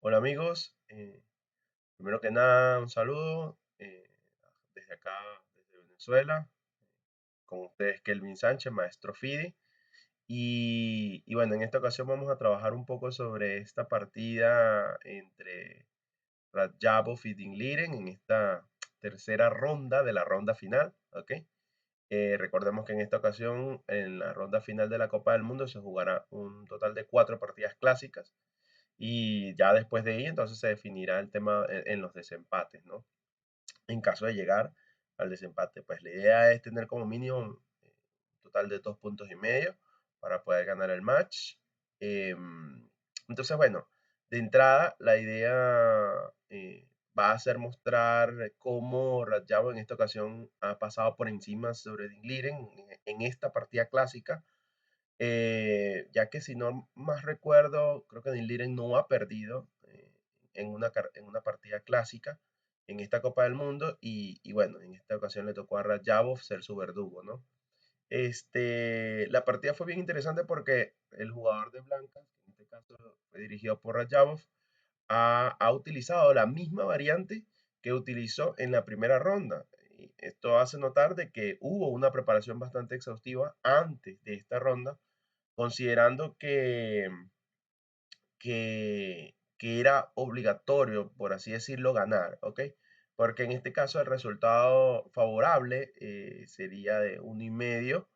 Hola amigos, primero que nada un saludo desde acá, desde Venezuela, con ustedes Kelvin Sánchez, maestro FIDE. Y bueno, en esta ocasión vamos a trabajar un poco sobre esta partida entre Radjabov y Dingliren en esta tercera ronda de la ronda final, ¿ok? Recordemos que en esta ocasión, en la ronda final de la Copa del Mundo, se jugará un total de 4 partidas clásicas y ya después de ahí entonces se definirá el tema en los desempates, ¿no? En caso de llegar al desempate, pues la idea es tener como mínimo un total de 2 puntos y medio para poder ganar el match. Entonces, bueno, de entrada la idea va a ser mostrar cómo Radjabo en esta ocasión ha pasado por encima sobre Dingliren en esta partida clásica, ya que si no más recuerdo, creo que Dingliren no ha perdido en una partida clásica en esta Copa del Mundo y bueno, en esta ocasión le tocó a Radjabov ser su verdugo, ¿no? La partida fue bien interesante porque el jugador de blancas, en este caso fue dirigido por Radjabov, ha utilizado la misma variante que utilizó en la primera ronda. Y esto hace notar de que hubo una preparación bastante exhaustiva antes de esta ronda, considerando que era obligatorio, por así decirlo, ganar, ¿ok? Porque en este caso el resultado favorable sería de 1,5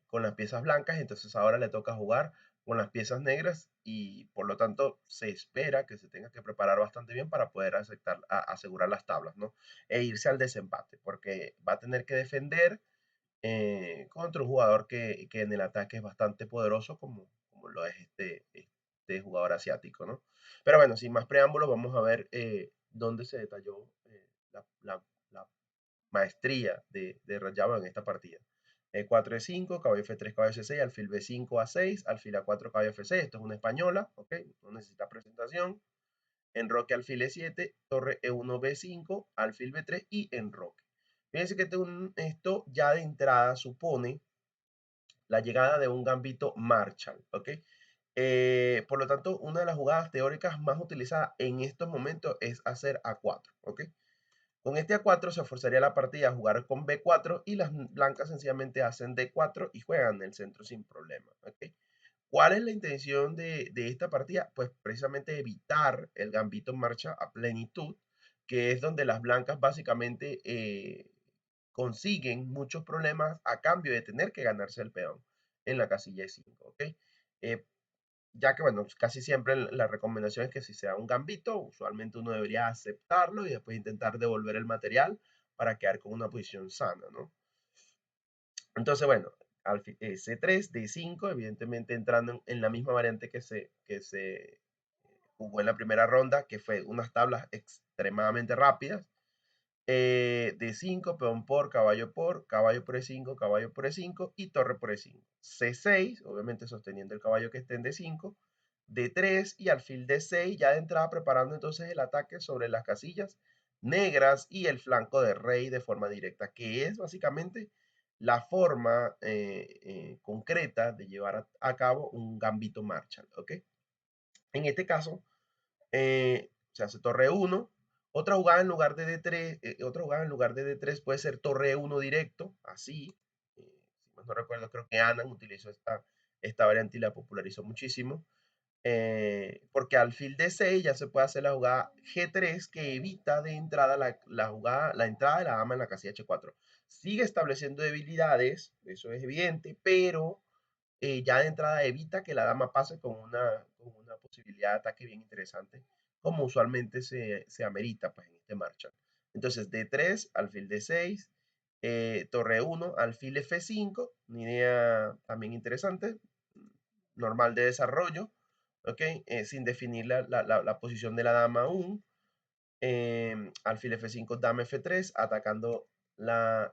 con las piezas blancas, entonces ahora le toca jugar con las piezas negras y por lo tanto se espera que se tenga que preparar bastante bien para poder asegurar las tablas, ¿no? E irse al desempate, porque va a tener que defender contra un jugador que en el ataque es bastante poderoso como lo es este jugador asiático, ¿no? Pero bueno, sin más preámbulos, vamos a ver dónde se detalló la maestría de Rayaba en esta partida. 4 E5, caballo F3, caballo C6, alfil B5 A6, alfil A4, caballo F6. Esto es una española, ¿ok? No necesita presentación. Enroque alfil E7, torre E1 B5, alfil B3 y enroque. Fíjense que esto ya de entrada supone la llegada de un gambito Marshall, ¿ok? Por lo tanto, una de las jugadas teóricas más utilizadas en estos momentos es hacer A4, ¿ok? Con este A4 se forzaría la partida a jugar con B4 y las blancas sencillamente hacen D4 y juegan en el centro sin problema, ¿ok? ¿Cuál es la intención de esta partida? Pues precisamente evitar el gambito en marcha a plenitud, que es donde las blancas básicamente consiguen muchos problemas a cambio de tener que ganarse el peón en la casilla E5, ¿ok? Eh, ya que, bueno, casi siempre la recomendación es que si se da un gambito, usualmente uno debería aceptarlo y después intentar devolver el material para quedar con una posición sana, ¿no? Entonces, bueno, C3, D5, evidentemente entrando en la misma variante que se jugó en la primera ronda, que fue unas tablas extremadamente rápidas. D5, peón por, caballo por E5, caballo por E5 y torre por E5. C6, obviamente sosteniendo el caballo que esté en D5. D3 y alfil D6, ya de entrada preparando entonces el ataque sobre las casillas negras y el flanco de rey de forma directa, que es básicamente la forma concreta de llevar a cabo un gambito Marshall, ¿ok? En este caso, se hace torre 1. Otra jugada en lugar de D3, otra jugada en lugar de D3 puede ser torre 1 directo, así. Si mal no recuerdo, creo que Anand utilizó esta variante y la popularizó muchísimo. Porque alfil D6 ya se puede hacer la jugada G3 que evita de entrada la entrada de la dama en la casilla H4. Sigue estableciendo debilidades, eso es evidente, pero ya de entrada evita que la dama pase con una posibilidad de ataque bien interesante, como usualmente se amerita pues, en este Marshall. Entonces, D3, alfil D6, torre 1, alfil F5, una idea también interesante, normal de desarrollo, ¿ok? Sin definir la posición de la dama aún. Alfil F5, dama F3, atacando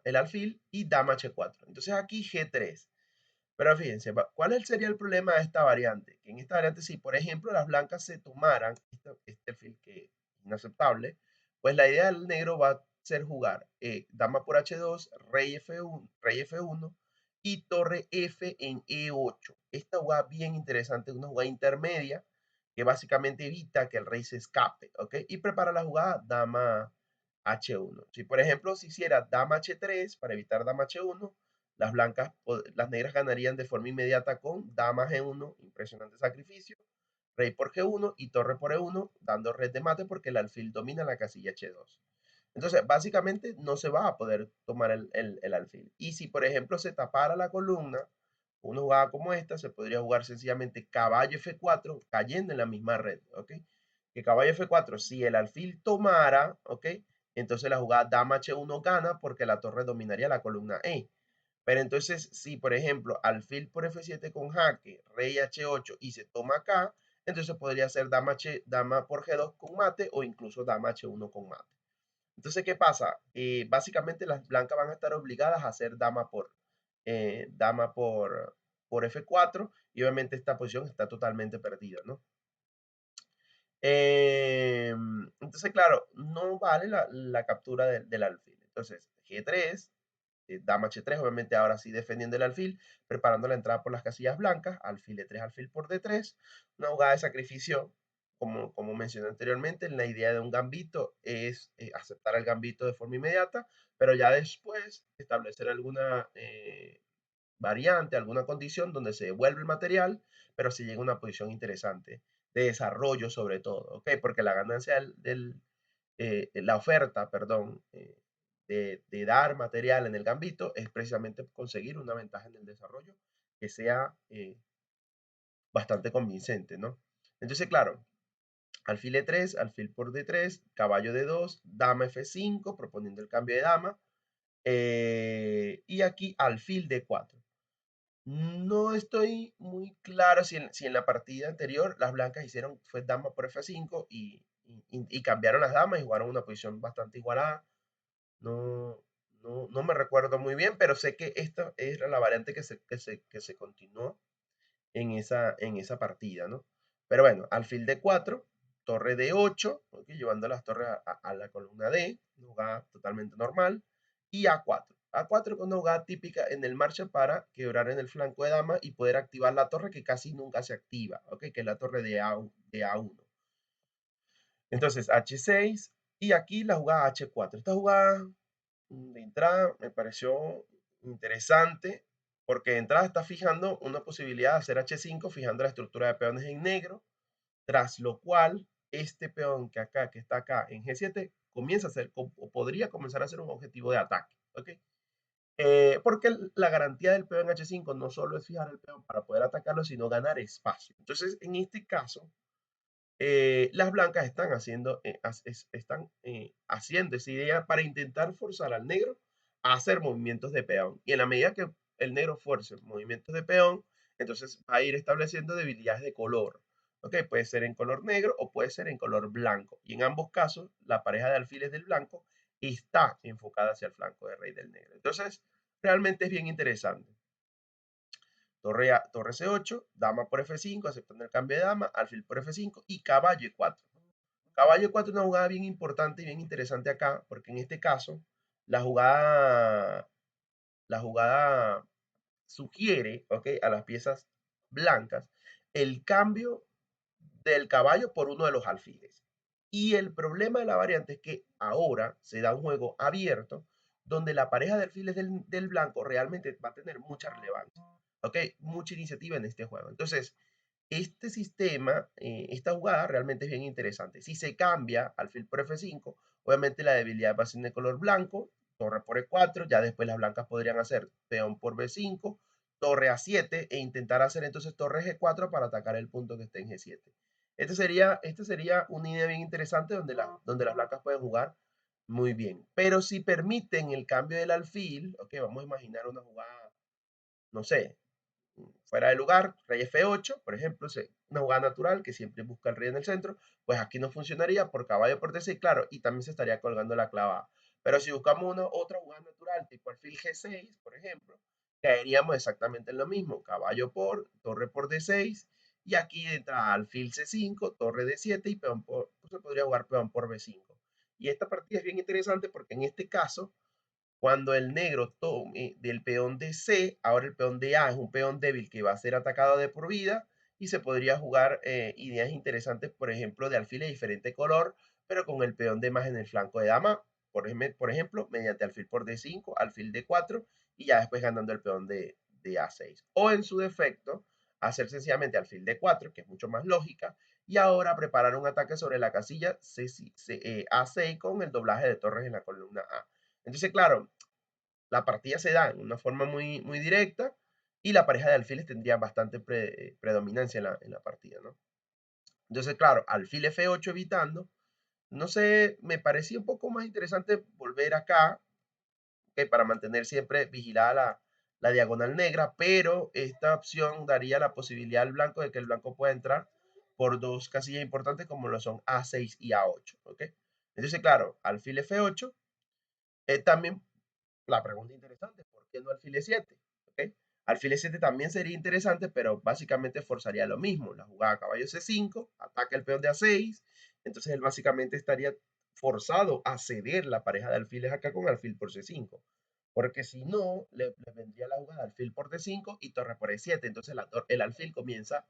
el alfil y dama H4. Entonces aquí G3. Pero fíjense, ¿cuál sería el problema de esta variante? Que en esta variante, si por ejemplo las blancas se tomaran este alfil que es inaceptable, pues la idea del negro va a ser jugar dama por H2, rey F1 y torre F en E8. Esta jugada bien interesante, una jugada intermedia que básicamente evita que el rey se escape, ¿ok? Y prepara la jugada dama H1. Si por ejemplo se hiciera dama H3 para evitar dama H1, las negras ganarían de forma inmediata con dama G1, impresionante sacrificio, rey por G1 y torre por E1, dando red de mate porque el alfil domina la casilla H2. Entonces, básicamente no se va a poder tomar el alfil. Y si, por ejemplo, se tapara la columna, una jugada como esta, se podría jugar sencillamente caballo F4 cayendo en la misma red, ¿ok? Que caballo F4, si el alfil tomara, ¿ok? Entonces la jugada dama H1 gana porque la torre dominaría la columna E. Pero entonces, si por ejemplo, alfil por F7 con jaque, rey H8 y se toma acá, entonces podría ser dama por G2 con mate o incluso dama H1 con mate. Entonces, ¿qué pasa? Básicamente las blancas van a estar obligadas a hacer dama por F4 y obviamente esta posición está totalmente perdida, ¿no? Entonces, claro, no vale la captura del alfil. Entonces, G3, dama H3, obviamente ahora sí defendiendo el alfil, preparando la entrada por las casillas blancas, alfil E3, alfil por D3, una jugada de sacrificio, como mencioné anteriormente, la idea de un gambito es aceptar el gambito de forma inmediata, pero ya después establecer alguna variante, alguna condición donde se devuelve el material, pero se llega a una posición interesante de desarrollo sobre todo, ¿ok? Porque la ganancia la oferta, perdón, de dar material en el gambito es precisamente conseguir una ventaja en el desarrollo que sea bastante convincente, ¿no? Entonces, claro, alfil E3, alfil por D3, caballo D2, dama F5, proponiendo el cambio de dama, y aquí alfil D4. No estoy muy claro si en la partida anterior las blancas hicieron fue dama por F5 y cambiaron las damas y jugaron una posición bastante igualada. No, no me recuerdo muy bien, pero sé que esta era la variante que se continuó en esa partida, ¿no? Pero bueno, alfil D4, torre D8, ¿ok? Llevando las torres a la columna D, una jugada totalmente normal, y A4. A4 es una jugada típica en el Marshall para quebrar en el flanco de dama y poder activar la torre que casi nunca se activa, ¿ok? Que es la torre de A1. Entonces, H6 y aquí la jugada H4. Esta jugada de entrada me pareció interesante porque de entrada está fijando una posibilidad de hacer H5, fijando la estructura de peones en negro, tras lo cual este peón que está acá en G7 comienza a ser o podría comenzar a ser un objetivo de ataque, ¿ok? Porque la garantía del peón H5 no solo es fijar el peón para poder atacarlo, sino ganar espacio. Entonces, en este caso, las blancas están haciendo esa idea para intentar forzar al negro a hacer movimientos de peón. Y en la medida que el negro fuerce movimientos de peón, entonces va a ir estableciendo debilidades de color. ¿Ok? Puede ser en color negro o puede ser en color blanco. Y en ambos casos, la pareja de alfiles del blanco está enfocada hacia el flanco de rey del negro. Entonces, realmente es bien interesante. Torre C8, dama por F5, aceptando el cambio de dama, alfil por F5 y caballo E4. Caballo E4 es una jugada bien importante y bien interesante acá, porque en este caso la jugada sugiere, ¿ok? A las piezas blancas el cambio del caballo por uno de los alfiles. Y el problema de la variante es que ahora se da un juego abierto donde la pareja de alfiles del blanco realmente va a tener mucha relevancia, ¿ok? Mucha iniciativa en este juego. Entonces, este sistema, esta jugada realmente es bien interesante. Si se cambia alfil por F5, obviamente la debilidad va a ser de color blanco, torre por E4, ya después las blancas podrían hacer peón por B5, torre A7 e intentar hacer entonces torre G4 para atacar el punto que esté en G7. Este sería una idea bien interesante donde las blancas pueden jugar muy bien. Pero si permiten el cambio del alfil, ok, vamos a imaginar una jugada, no sé, fuera de lugar, rey F8, por ejemplo, una jugada natural que siempre busca el rey en el centro, pues aquí no funcionaría por caballo por D6, claro, y también se estaría colgando la clavada. Pero si buscamos una otra jugada natural, tipo alfil G6, por ejemplo, caeríamos exactamente en lo mismo, caballo por, torre por D6, y aquí entra alfil C5, torre D7 y se podría jugar peón por B5. Y esta partida es bien interesante porque en este caso cuando el negro tome del peón de C, ahora el peón de A es un peón débil que va a ser atacado de por vida y se podría jugar ideas interesantes, por ejemplo, de alfil de diferente color, pero con el peón de más en el flanco de dama, por ejemplo, mediante alfil por D5, alfil D4 y ya después ganando el peón de A6. O en su defecto, hacer sencillamente alfil D4, que es mucho más lógica, y ahora preparar un ataque sobre la casilla A6 con el doblaje de torres en la columna A. Entonces, claro, la partida se da en una forma muy directa y la pareja de alfiles tendría bastante predominancia en la partida, ¿no? Entonces, claro, alfil F8 evitando. No sé, me parecía un poco más interesante volver acá, ¿ok? Para mantener siempre vigilada la diagonal negra, pero esta opción daría la posibilidad al blanco de que el blanco pueda entrar por dos casillas importantes como lo son A6 y A8, ¿ok? Entonces, claro, alfil F8, también la pregunta interesante, ¿por qué no alfil E7? ¿Ok? Alfil E7 también sería interesante, pero básicamente forzaría lo mismo. La jugada caballo C5, ataca el peón de A6, entonces él básicamente estaría forzado a ceder la pareja de alfiles acá con alfil por C5. Porque si no, le vendría la jugada alfil por D5 y torre por E7. Entonces el alfil comienza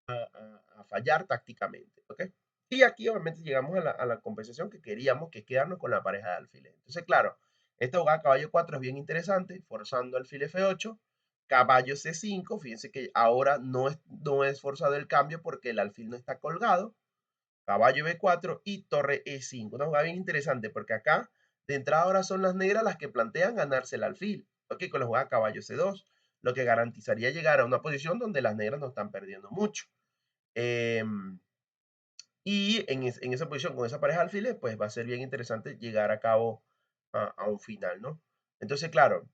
a fallar tácticamente. ¿Ok? Y aquí obviamente llegamos a la compensación que queríamos, que es quedarnos con la pareja de alfiles. Entonces, claro, esta jugada caballo 4 es bien interesante, forzando alfil F8, caballo C5, fíjense que ahora no es forzado el cambio porque el alfil no está colgado, caballo B4 y torre E5. Una jugada bien interesante porque acá de entrada ahora son las negras las que plantean ganarse el alfil, ¿ok? Con la jugada caballo C2, lo que garantizaría llegar a una posición donde las negras no están perdiendo mucho. Y en esa posición, con esa pareja de alfiles, pues va a ser bien interesante llegar a cabo a un final, ¿no? Entonces, claro,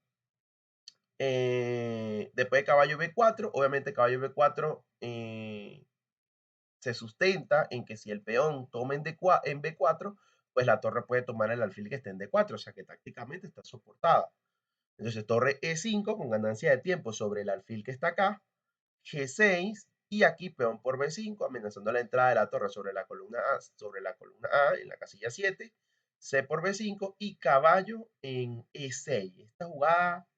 después de caballo B4, obviamente caballo B4 se sustenta en que si el peón toma en B4, pues la torre puede tomar el alfil que esté en D4, o sea que tácticamente está soportada. Entonces torre E5 con ganancia de tiempo sobre el alfil que está acá, G6 y aquí peón por B5 amenazando la entrada de la torre sobre la columna A en la casilla 7, C por B5 y caballo en E6. Esta jugada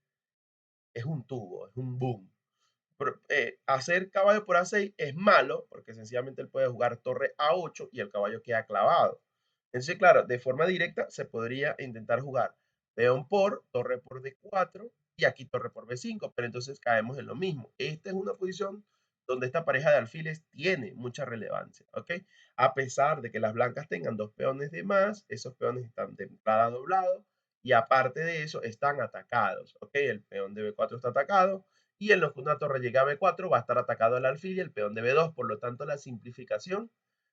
es un tubo, es un boom. Hacer caballo por A6 es malo porque sencillamente él puede jugar torre A8 y el caballo queda clavado. Entonces, claro, de forma directa se podría intentar jugar peón por, torre por D4 y aquí torre por B5, pero entonces caemos en lo mismo. Esta es una posición donde esta pareja de alfiles tiene mucha relevancia, ¿ok? A pesar de que las blancas tengan dos peones de más, esos peones están de entrada doblados y aparte de eso están atacados, ¿ok? El peón de B4 está atacado y en lo que una torre llega a B4 va a estar atacado el alfil y el peón de B2, por lo tanto la simplificación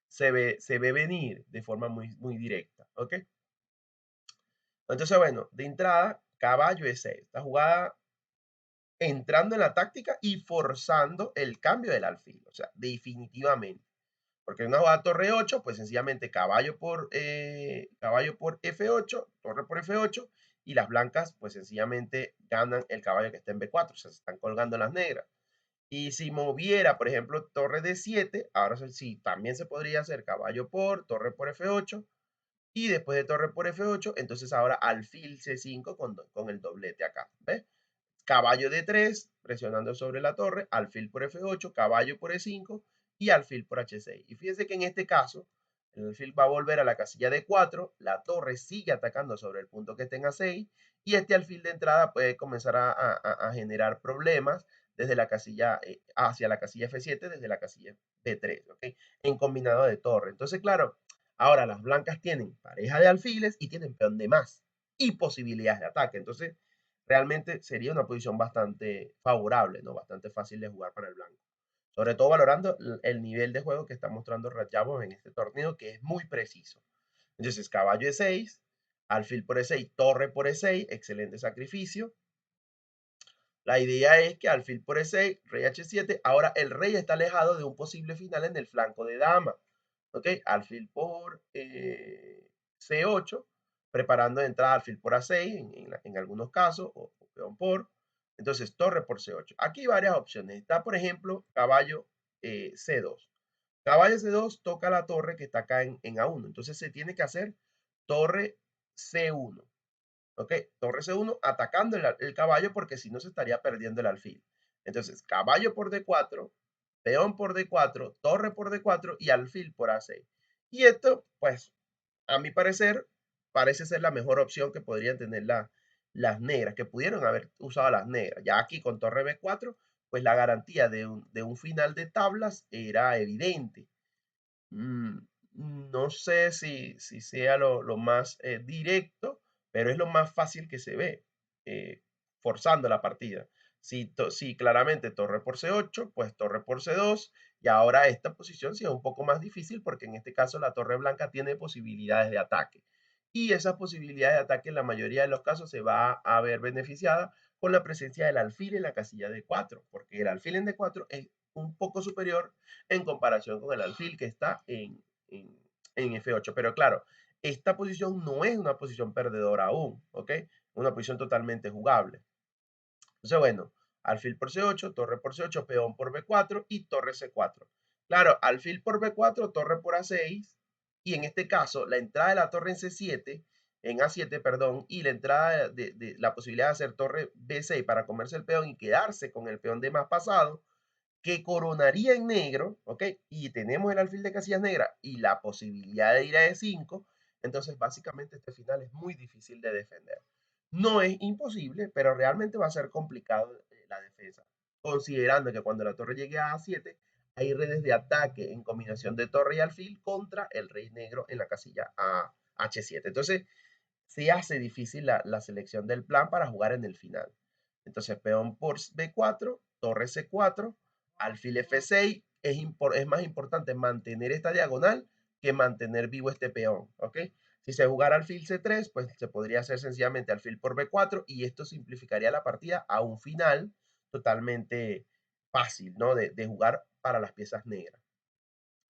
se ve venir de forma muy directa, ¿ok? Entonces, bueno, de entrada, caballo E6, esta jugada entrando en la táctica y forzando el cambio del alfil, o sea, definitivamente. Porque en una jugada torre 8, pues sencillamente caballo por F8, torre por F8, y las blancas, pues sencillamente ganan el caballo que está en B4, o sea, se están colgando las negras. Y si moviera, por ejemplo, torre D7, ahora sí, también se podría hacer caballo por, torre por F8, y después de torre por F8, entonces ahora alfil C5 con el doblete acá, ¿ves? Caballo D3, presionando sobre la torre, alfil por F8, caballo por E5 y alfil por H6. Y fíjense que en este caso, el alfil va a volver a la casilla D4, la torre sigue atacando sobre el punto que está en A6 y este alfil de entrada puede comenzar a generar problemas desde la casilla hacia la casilla F7, desde la casilla B3, ¿ok? En combinado de torre. Entonces, claro, ahora las blancas tienen pareja de alfiles y tienen peón de más y posibilidades de ataque. Entonces, realmente sería una posición bastante favorable, ¿no? Bastante fácil de jugar para el blanco. Sobre todo valorando el nivel de juego que está mostrando Radjabov en este torneo, que es muy preciso. Entonces, caballo E6, alfil por E6, torre por E6, excelente sacrificio. La idea es que alfil por E6, rey H7, ahora el rey está alejado de un posible final en el flanco de dama. ¿Ok? Alfil por C8, preparando de entrada alfil por A6 en algunos casos, o peón por. Entonces, torre por C8. Aquí hay varias opciones. Está, por ejemplo, caballo C2. Caballo C2 toca la torre que está acá en A1. Entonces, se tiene que hacer torre C1. ¿Ok? Torre C1 atacando el caballo porque si no se estaría perdiendo el alfil. Entonces, caballo por D4, peón por D4, torre por D4 y alfil por A6. Y esto, pues, a mi parecer, parece ser la mejor opción que podrían tener las negras, que pudieron haber usado las negras. Ya aquí con torre B4, pues la garantía de un final de tablas era evidente. Mm, no sé si sea lo más directo, pero es lo más fácil que se ve, eh, forzando la partida. Si claramente torre por C8, pues torre por C2, y ahora esta posición sí es un poco más difícil porque en este caso la torre blanca tiene posibilidades de ataque. Y esas posibilidades de ataque en la mayoría de los casos se va a ver beneficiada con la presencia del alfil en la casilla D4, porque el alfil en D4 es un poco superior en comparación con el alfil que está en F8. Pero claro, esta posición no es una posición perdedora aún, ¿ok? Una posición totalmente jugable. Entonces, bueno, alfil por C8, torre por C8, peón por B4 y torre C4. Claro, alfil por B4, torre por A6, y en este caso, la entrada de la torre en C7, en A7, perdón, y la entrada de la posibilidad de hacer torre B6 para comerse el peón y quedarse con el peón de más pasado, que coronaría en negro, ¿ok? Y tenemos el alfil de casillas negra y la posibilidad de ir a E5, entonces básicamente este final es muy difícil de defender. No es imposible, pero realmente va a ser complicado la defensa, considerando que cuando la torre llegue a A7, hay redes de ataque en combinación de torre y alfil contra el rey negro en la casilla a H7. Entonces, se hace difícil la selección del plan para jugar en el final. Entonces, peón por B4, torre C4, alfil F6, es más importante mantener esta diagonal que mantener vivo este peón, ¿ok? Si se jugara alfil C3, pues se podría hacer sencillamente alfil por B4 y esto simplificaría la partida a un final totalmente fácil, ¿no? De jugar para las piezas negras.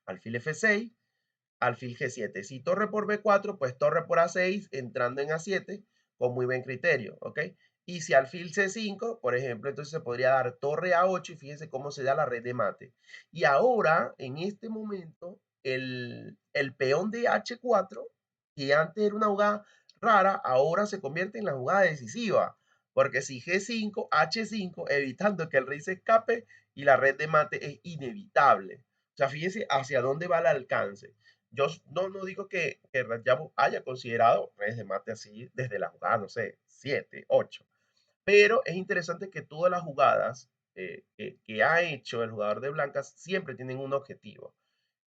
Alfil F6, alfil G7. Si torre por B4, pues torre por A6, entrando en A7 con muy buen criterio, ¿ok? Y si alfil C5, por ejemplo, entonces se podría dar torre A8 y fíjense cómo se da la red de mate. Y ahora, en este momento, el peón de H4, que antes era una jugada rara, ahora se convierte en la jugada decisiva. Porque si G5, H5, evitando que el rey se escape y la red de mate es inevitable. O sea, fíjense hacia dónde va el alcance. Yo no digo que Rajab haya considerado redes de mate así desde la jugada, no sé, 7, 8. Pero es interesante que todas las jugadas que ha hecho el jugador de blancas siempre tienen un objetivo.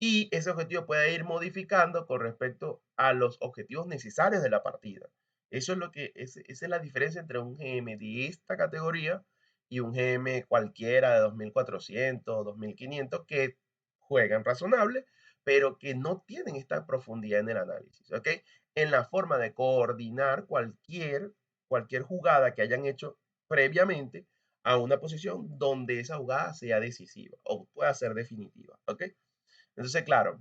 Y ese objetivo puede ir modificando con respecto a los objetivos necesarios de la partida. Eso es esa es la diferencia entre un GM de esta categoría y un GM cualquiera de 2400, 2500 que juegan razonable, pero que no tienen esta profundidad en el análisis, ¿ok? En la forma de coordinar cualquier jugada que hayan hecho previamente a una posición donde esa jugada sea decisiva o pueda ser definitiva, ¿ok? Entonces, claro,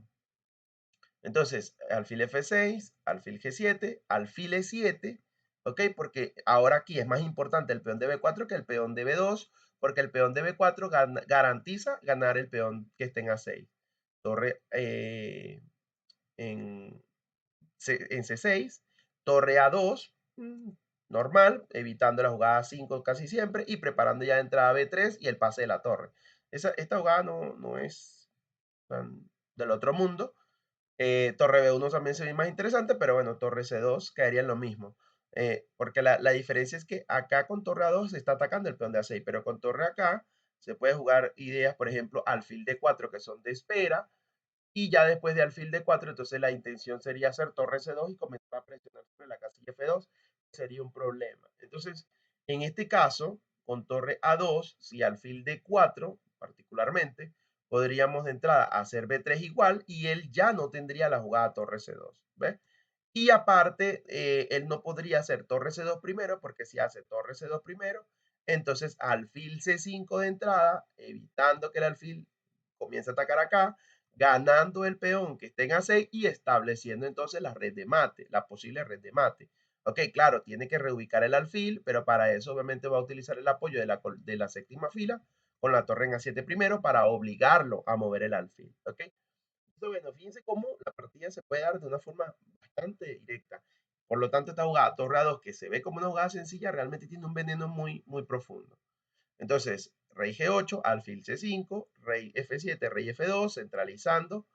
entonces alfil F6, alfil G7, alfil E7, ¿ok? Porque ahora aquí es más importante el peón de B4 que el peón de B2, porque el peón de B4 garantiza ganar el peón que esté en A6. Torre en, en C6, torre A2, normal, evitando la jugada A5 casi siempre y preparando ya de entrada B3 y el pase de la torre. Esta jugada no es tan del otro mundo. Torre B1 también se ve más interesante, pero bueno, torre C2 caería en lo mismo. Porque la diferencia es que acá con torre A2 se está atacando el peón de A6, pero con torre acá se puede jugar ideas, por ejemplo, alfil D4 que son de espera, y ya después de alfil D4, entonces la intención sería hacer torre C2 y comenzar a presionar sobre la casilla F2, sería un problema. Entonces, en este caso, con torre A2, si alfil D4 particularmente, podríamos de entrada hacer B3 igual y él ya no tendría la jugada torre C2, ¿ves? Y aparte, él no podría hacer torre C2 primero, porque si hace torre C2 primero, entonces alfil C5 de entrada, evitando que el alfil comience a atacar acá, ganando el peón que esté en A6 y estableciendo entonces la red de mate, la posible red de mate. Ok, claro, tiene que reubicar el alfil, pero para eso obviamente va a utilizar el apoyo de la séptima fila con la torre en A7 primero para obligarlo a mover el alfil. Ok, entonces, bueno, fíjense cómo la partida se puede dar de una forma bastante directa. Por lo tanto, esta jugada torre A2, que se ve como una jugada sencilla, realmente tiene un veneno muy, muy profundo. Entonces, rey G8, alfil C5, rey F7, rey F2, centralizando,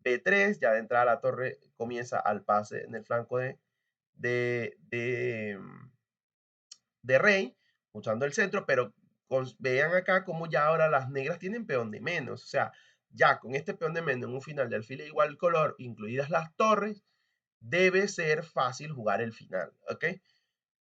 B3, ya de entrada la torre comienza al pase en el flanco de, de, de rey, usando el centro, pero vean acá como ya ahora las negras tienen peón de menos, o sea, ya con este peón de menos en un final de alfil de igual color, incluidas las torres, debe ser fácil jugar el final, ¿ok?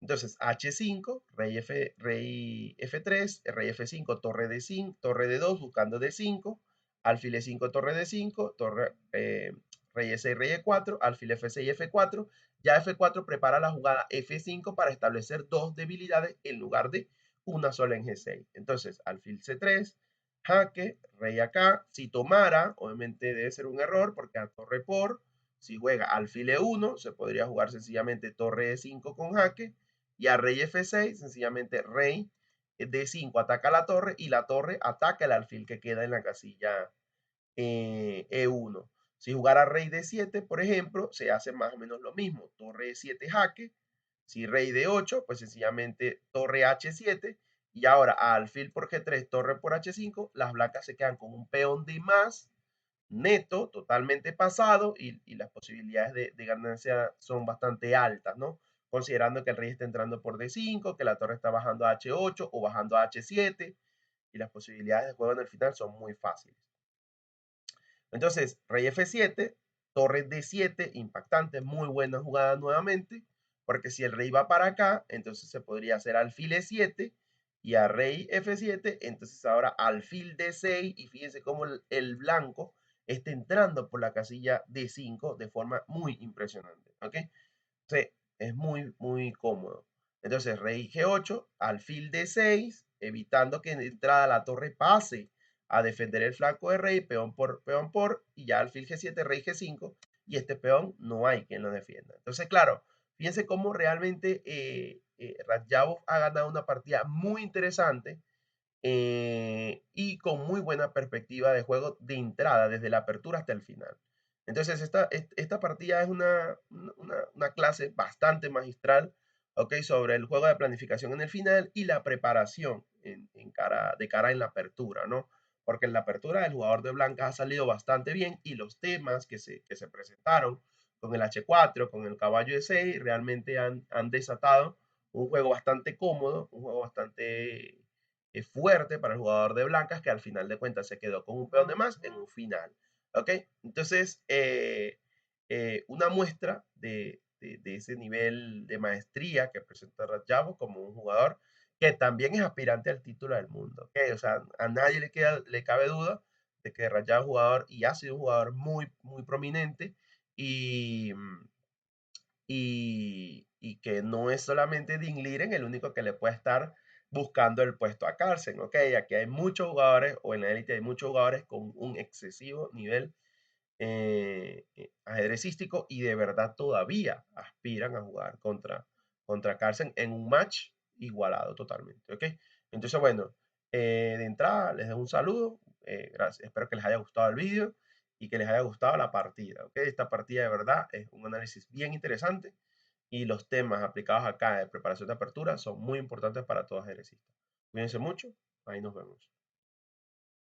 Entonces, H5, rey F3, rey F5, torre D5, torre D2, buscando D5, alfil E5, torre D5, torre, rey E6, rey E4, alfil F6, F4. Ya F4 prepara la jugada F5 para establecer dos debilidades en lugar de una sola en G6. Entonces, alfil C3, jaque, rey acá. Si tomara, obviamente debe ser un error porque a torre por, si juega alfil E1, se podría jugar sencillamente torre E5 con jaque y a rey F6, sencillamente rey D5 ataca la torre y la torre ataca el alfil que queda en la casilla E1. Si jugara rey D7, por ejemplo, se hace más o menos lo mismo. Torre E7 jaque. Si rey D8, pues sencillamente torre H7. Y ahora alfil por G3, torre por H5, las blancas se quedan con un peón de más neto, totalmente pasado, y las posibilidades de ganancia son bastante altas, ¿no? Considerando que el rey está entrando por D5, que la torre está bajando a H8 o bajando a H7, y las posibilidades de juego en el final son muy fáciles. Entonces, rey F7, torre D7, impactante, muy buena jugada nuevamente, porque si el rey va para acá, entonces se podría hacer alfil E7 y a rey F7, entonces ahora alfil D6 y fíjense cómo el blanco está entrando por la casilla D5 de forma muy impresionante, ¿ok? Entonces, es muy, muy cómodo. Entonces, rey G8, alfil D6, evitando que de entrada la torre pase a defender el flanco de rey, peón por, y ya alfil G7, rey G5, y este peón no hay quien lo defienda. Entonces, claro, fíjense cómo realmente Radjabov ha ganado una partida muy interesante y con muy buena perspectiva de juego de entrada, desde la apertura hasta el final. Entonces, esta partida es una clase bastante magistral, ¿ok? Sobre el juego de planificación en el final y la preparación de cara en la apertura, ¿no? Porque en la apertura el jugador de blancas ha salido bastante bien y los temas que se presentaron con el H4, con el caballo de 6, realmente han desatado un juego bastante cómodo, un juego bastante fuerte para el jugador de blancas que al final de cuentas se quedó con un peón de más en un final. ¿Ok? Entonces, una muestra de ese nivel de maestría que presenta Radjabov como un jugador que también es aspirante al título del mundo. ¿Ok? O sea, a nadie le cabe duda de que Radjabov es un jugador y ha sido un jugador muy, muy prominente y, y que no es solamente Ding Liren el único que le puede estar buscando el puesto a Carlsen, ¿ok? Aquí hay muchos jugadores, o en la élite hay muchos jugadores con un excesivo nivel ajedrecístico y de verdad todavía aspiran a jugar contra Carlsen en un match igualado totalmente, ¿ok? Entonces, bueno, de entrada les doy un saludo, gracias, espero que les haya gustado el vídeo y que les haya gustado la partida, ¿ok? Esta partida de verdad es un análisis bien interesante y los temas aplicados acá de preparación de apertura son muy importantes para todos ajedrecistas. Cuídense mucho, ahí nos vemos.